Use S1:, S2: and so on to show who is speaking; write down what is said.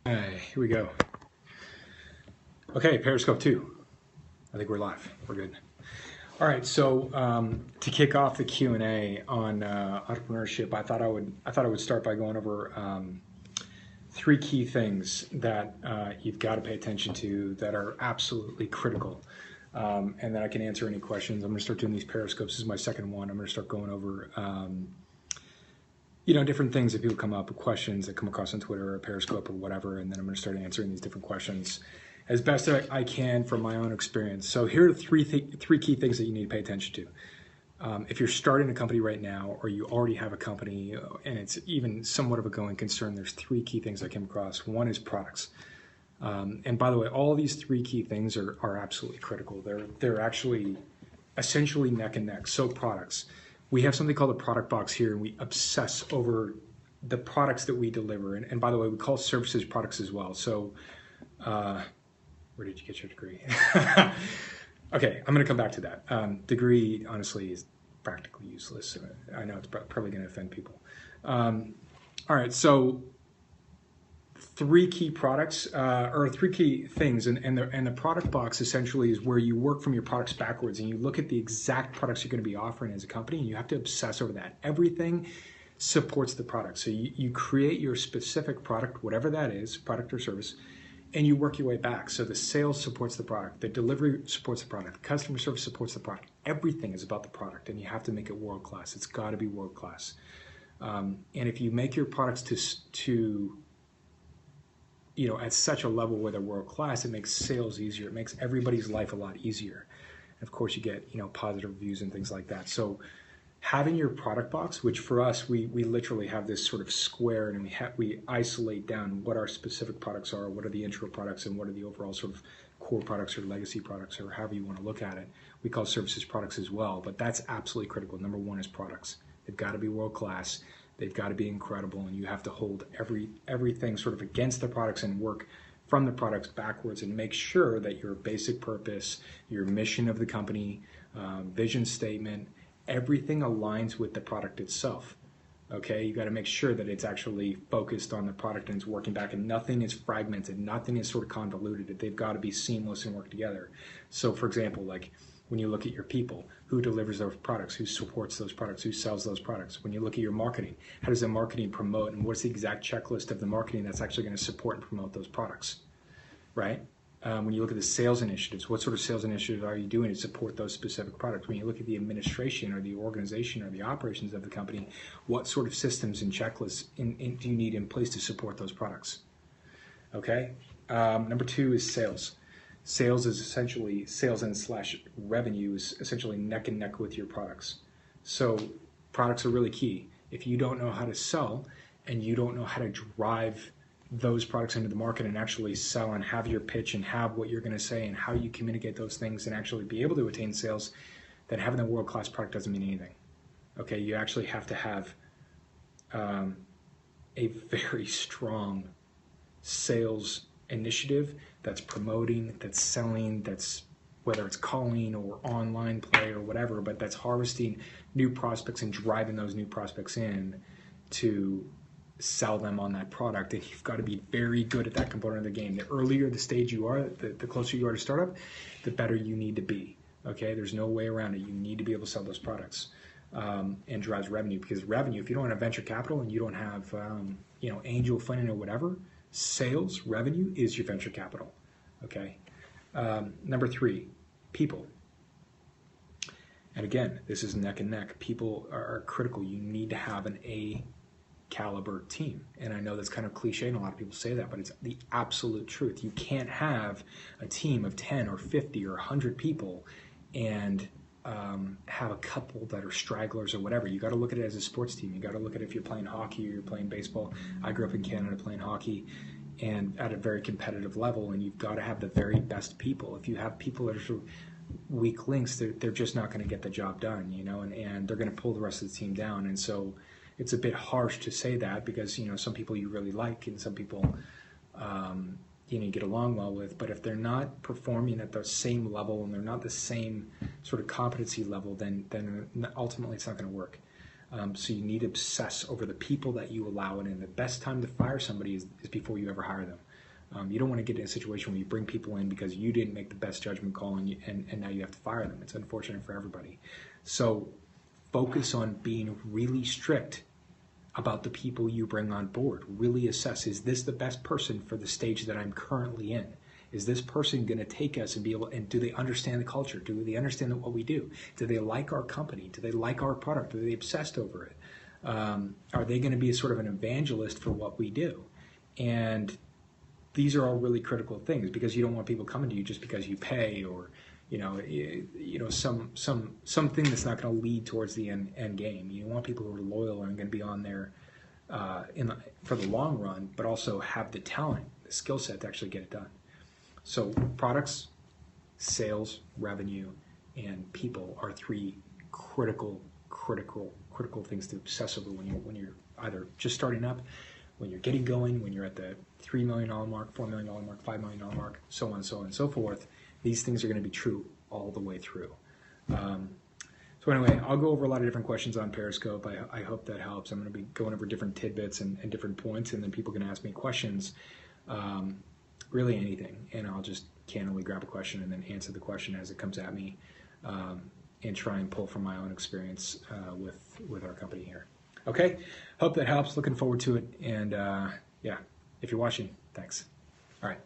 S1: Hey, here we go. Okay, Periscope 2. I think we're live. We're good. All right, so to kick off the Q&A on entrepreneurship, I thought I would start by going over three key things that you've got to pay attention to that are absolutely critical. And then I can answer any questions. I'm going to start doing these Periscopes. This is my second one. I'm going to start going over different things that people come up with, questions that come across on Twitter or Periscope or whatever, and then I'm going to start answering these different questions as best I can from my own experience. So here are three key things that you need to pay attention to. If you're starting a company right now, or you already have a company and it's even somewhat of a going concern, there's three key things I came across. One is products. And by the way, all these three key things are absolutely critical. They're actually essentially neck and neck. So products. We have something called a product box here, and we obsess over the products that we deliver. And by the way, we call services products as well. So where did you get your degree? Okay, I'm going to come back to that. Degree, honestly, is practically useless. I know it's probably going to offend people. All right, so three key products, or three key things, and the product box essentially is where you work from your products backwards, and you look at the exact products you're going to be offering as a company, and you have to obsess over that. Everything supports the product. So you create your specific product, whatever that is, product or service, and you work your way back. So the sales supports the product, the delivery supports the product, the customer service supports the product. Everything is about the product, and you have to make it world class. It's got to be world class. And if you make your products to at such a level where they're world class, it makes sales easier. It makes everybody's life a lot easier. And of course, you get positive reviews and things like that. So having your product box, which for us, we literally have this sort of square, and we isolate down what our specific products are, what are the intro products, and what are the overall sort of core products or legacy products, or however you want to look at it. We call services products as well, but that's absolutely critical. Number one is products. They've got to be world class. They've got to be incredible, and you have to hold everything sort of against the products and work from the products backwards and make sure that your basic purpose, your mission of the company, vision statement, everything aligns with the product itself. Okay, you got to make sure that it's actually focused on the product and it's working back, and nothing is fragmented, nothing is sort of convoluted. They've got to be seamless and work together. So, for example, like when you look at your people, who delivers those products, who supports those products, who sells those products? When you look at your marketing, how does the marketing promote, and what's the exact checklist of the marketing that's actually going to support and promote those products, right? When you look at the sales initiatives, what sort of sales initiatives are you doing to support those specific products? When you look at the administration or the organization or the operations of the company, what sort of systems and checklists do you need in place to support those products? Okay. Number two is sales. Sales is essentially, sales and slash revenue is essentially neck and neck with your products. So products are really key. If you don't know how to sell and you don't know how to drive those products into the market and actually sell and have your pitch and have what you're going to say and how you communicate those things and actually be able to attain sales, then having a world-class product doesn't mean anything. Okay, you actually have to have a very strong sales initiative that's promoting, that's selling, that's whether it's calling or online play or whatever, but that's harvesting new prospects and driving those new prospects in to sell them on that product. And you've got to be very good at that component of the game. The earlier the stage you are, the closer you are to startup, the better you need to be. Okay, there's no way around it. You need to be able to sell those products and drives revenue, because revenue, if you don't have venture capital and you don't have angel funding or whatever, sales revenue is your venture capital. Okay. Number three, people. And again, this is neck and neck. People are critical. You need to have an A caliber team. And I know that's kind of cliche and a lot of people say that, but it's the absolute truth. You can't have a team of 10 or 50 or 100 people and have a couple that are stragglers or whatever. You got to look at it as a sports team. You got to look at it if you're playing hockey or you're playing baseball. I grew up in Canada playing hockey and at a very competitive level, and you've got to have the very best people. If you have people that are sort of weak links, they're just not going to get the job done, and they're going to pull the rest of the team down. And so it's a bit harsh to say that, because some people you really like and some people you get along well with, but if they're not performing at the same level and they're not the same sort of competency level, then ultimately it's not going to work. So you need to obsess over the people that you allow in, and the best time to fire somebody is before you ever hire them. You don't want to get in a situation where you bring people in because you didn't make the best judgment call and now you have to fire them. It's unfortunate for everybody. So focus on being really strict about the people you bring on board. Really assess, is this the best person for the stage that I'm currently in? Is this person going to take us and be able, and do they understand the culture? Do they understand what we do? Do they like our company? Do they like our product? Are they obsessed over it? Are they going to be sort of an evangelist for what we do? And these are all really critical things, because you don't want people coming to you just because you pay, or something that's not going to lead towards the end game. You want people who are loyal and going to be on there for the long run, but also have the talent, the skill set to actually get it done. So products, sales, revenue, and people are three critical things to obsess over when you're either just starting up, when you're getting going, when you're at the $3 million mark, $4 million mark, $5 million mark, so on and so forth. These things are going to be true all the way through. So anyway, I'll go over a lot of different questions on Periscope. I hope that helps. I'm going to be going over different tidbits and different points, and then people can ask me questions, really anything, and I'll just candidly grab a question and then answer the question as it comes at me, and try and pull from my own experience with our company here. Okay, hope that helps. Looking forward to it, and yeah, if you're watching, thanks. All right.